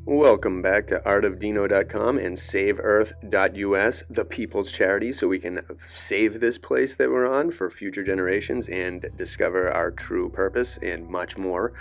Welcome back to artofdino.com and saveearth.us, the people's charity, so we can save this place that we're on for future generations and discover our true purpose and much more.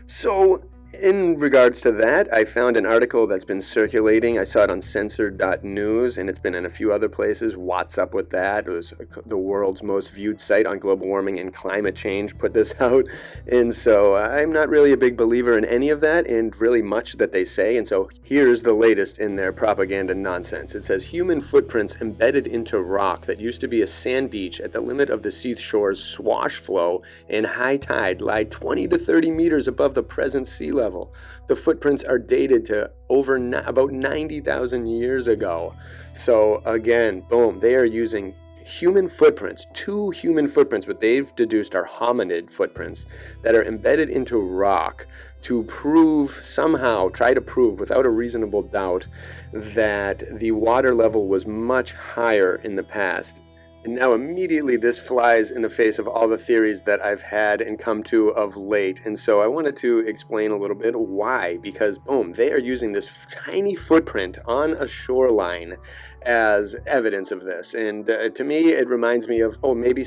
So, in regards to that, I found an article that's been circulating. I saw it on censored.news, and it's been in a few other places. What's up with that? It was the world's most viewed site on global warming and climate change put this out. And so I'm not really a big believer in any of that and really much that they say. And so here's the latest in their propaganda nonsense. It says human footprints embedded into rock that used to be a sand beach at the limit of the seashore's swash flow and high tide lie 20 to 30 meters above the present sea level. The footprints are dated to about 90,000 years ago. So again, boom, they are using human footprints, 2 human footprints, what they've deduced are hominid footprints that are embedded into rock to try to prove without a reasonable doubt that the water level was much higher in the past. And now immediately this flies in the face of all the theories that I've had and come to of late. And so I wanted to explain a little bit why, because boom, they are using this tiny footprint on a shoreline as evidence of this. And to me, it reminds me of, maybe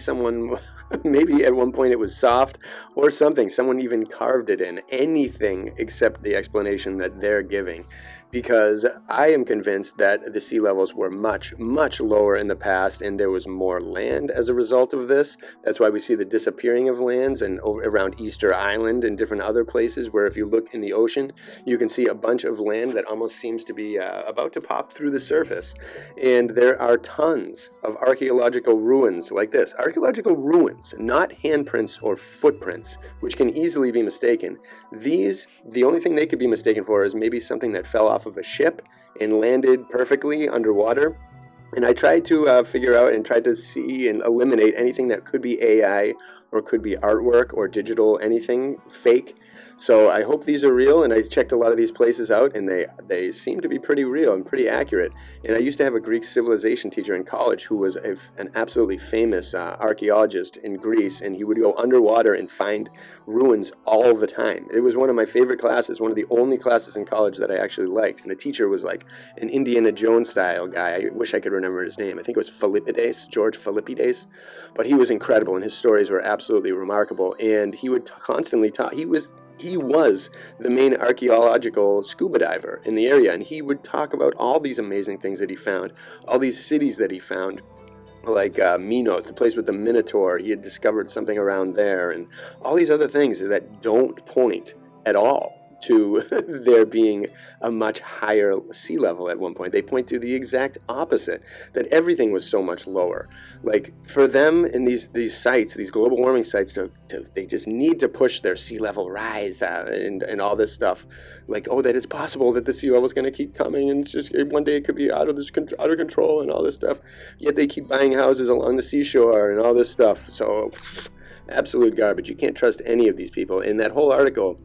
maybe at one point it was soft or something. Someone even carved it in. Anything except the explanation that they're giving. Because I am convinced that the sea levels were much, much lower in the past and there was more land as a result of this. That's why we see the disappearing of lands and around Easter Island and different other places where if you look in the ocean, you can see a bunch of land that almost seems to be about to pop through the surface. And there are tons of archaeological ruins like this. Archaeological ruins, not handprints or footprints, which can easily be mistaken. The only thing they could be mistaken for is maybe something that fell off of a ship and landed perfectly underwater. And I tried to figure out and tried to see and eliminate anything that could be AI or could be artwork or digital, anything fake. So I hope these are real, and I checked a lot of these places out, and they seem to be pretty real and pretty accurate. And I used to have a Greek civilization teacher in college who was an absolutely famous archaeologist in Greece, and he would go underwater and find ruins all the time. It was one of my favorite classes, one of the only classes in college that I actually liked. And the teacher was like an Indiana Jones style guy. I wish I could remember his name. I think it was George Philippides, but he was incredible, and his stories were absolutely remarkable. And he would constantly talk. He was the main archaeological scuba diver in the area, and he would talk about all these amazing things that he found, all these cities that he found, like Minos, the place with the Minotaur. He had discovered something around there, and all these other things that don't point at all to there being a much higher sea level at one point. They point to the exact opposite, that everything was so much lower. Like for them in these sites, these global warming sites, they just need to push their sea level rise and all this stuff. Like, that it's possible that the sea level is going to keep coming and it's just one day it could be out of control and all this stuff. Yet they keep buying houses along the seashore and all this stuff. So absolute garbage. You can't trust any of these people. In that whole article,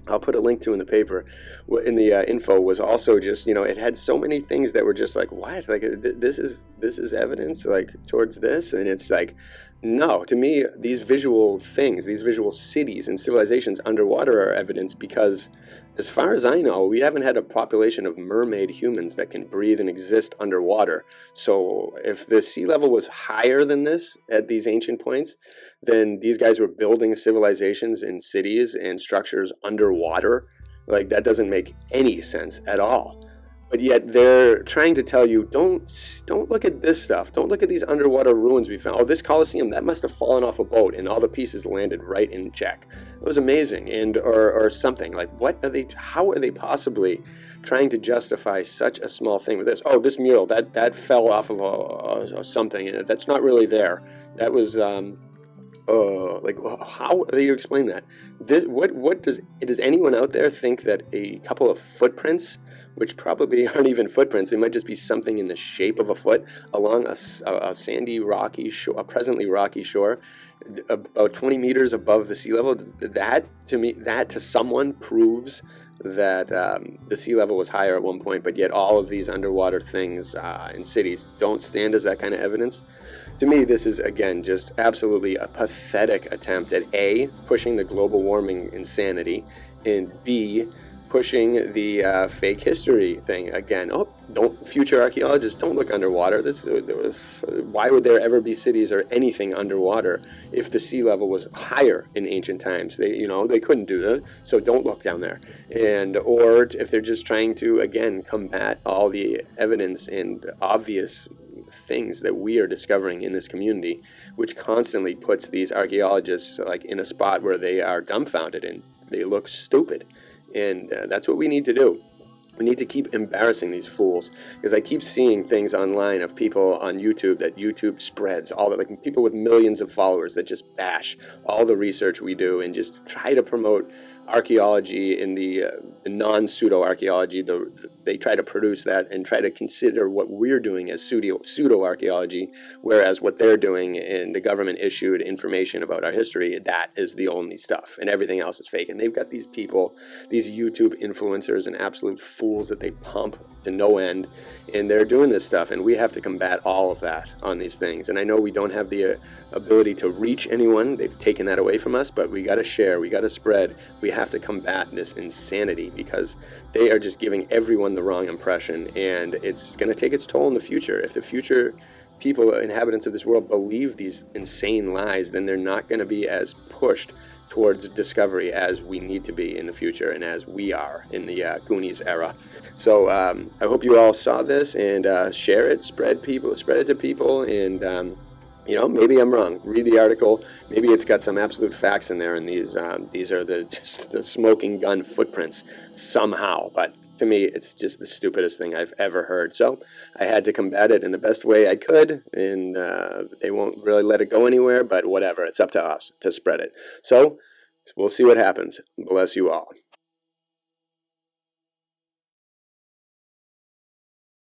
I'll put a link to in the paper, in the info, was also just, it had so many things that were just like, what? Like, this is evidence, like, towards this? And it's like, no, to me, these visual things, these visual cities and civilizations underwater are evidence because, as far as I know, we haven't had a population of mermaid humans that can breathe and exist underwater. So if the sea level was higher than this at these ancient points, then these guys were building civilizations and cities and structures underwater. Like, that doesn't make any sense at all. But yet they're trying to tell you, don't look at this stuff. Don't look at these underwater ruins we found. This Colosseum, that must have fallen off a boat and all the pieces landed right in check. It was amazing. Or something. Like, how are they possibly trying to justify such a small thing with this? This mural, that fell off of something. That's not really there. That was how do you explain that? Does anyone out there think that a couple of footprints, which probably aren't even footprints, they might just be something in the shape of a foot along a sandy, rocky shore, a presently rocky shore, about 20 meters above the sea level? That to someone proves that the sea level was higher at one point, but yet all of these underwater things in cities don't stand as that kind of evidence. To me, this is, again, just absolutely a pathetic attempt at A, pushing the global warming insanity, and B, pushing the fake history thing again. Oh, don't future archaeologists don't look underwater. Why would there ever be cities or anything underwater if the sea level was higher in ancient times? They couldn't do that, so don't look down there. Or if they're just trying to again combat all the evidence and obvious things that we are discovering in this community, which constantly puts these archaeologists like in a spot where they are dumbfounded and they look stupid. And that's what we need to do. We need to keep embarrassing these fools, because I keep seeing things online of people on YouTube that YouTube spreads, all that, like people with millions of followers that just bash all the research we do and just try to promote archaeology in the non-pseudo archaeology. They try to produce that and try to consider what we're doing as pseudo archaeology, whereas what they're doing and the government issued information about our history, that is the only stuff, and everything else is fake. And they've got these people, these YouTube influencers and absolute fools that they pump to no end, and they're doing this stuff, and we have to combat all of that on these things. And I know we don't have the ability to reach anyone. They've taken that away from us, but we got to share, we got to spread, we have to combat this insanity, because they are just giving everyone the wrong impression, and it's going to take its toll in the future. If the future people, inhabitants of this world, believe these insane lies, then they're not going to be as pushed towards discovery as we need to be in the future, and as we are in the Goonies era. So I hope you all saw this, and share it, spread it to people, and maybe I'm wrong. Read the article. Maybe it's got some absolute facts in there, and these are just the smoking gun footprints somehow. But to me, it's just the stupidest thing I've ever heard. So I had to combat it in the best way I could, and they won't really let it go anywhere, but whatever. It's up to us to spread it. So we'll see what happens. Bless you all.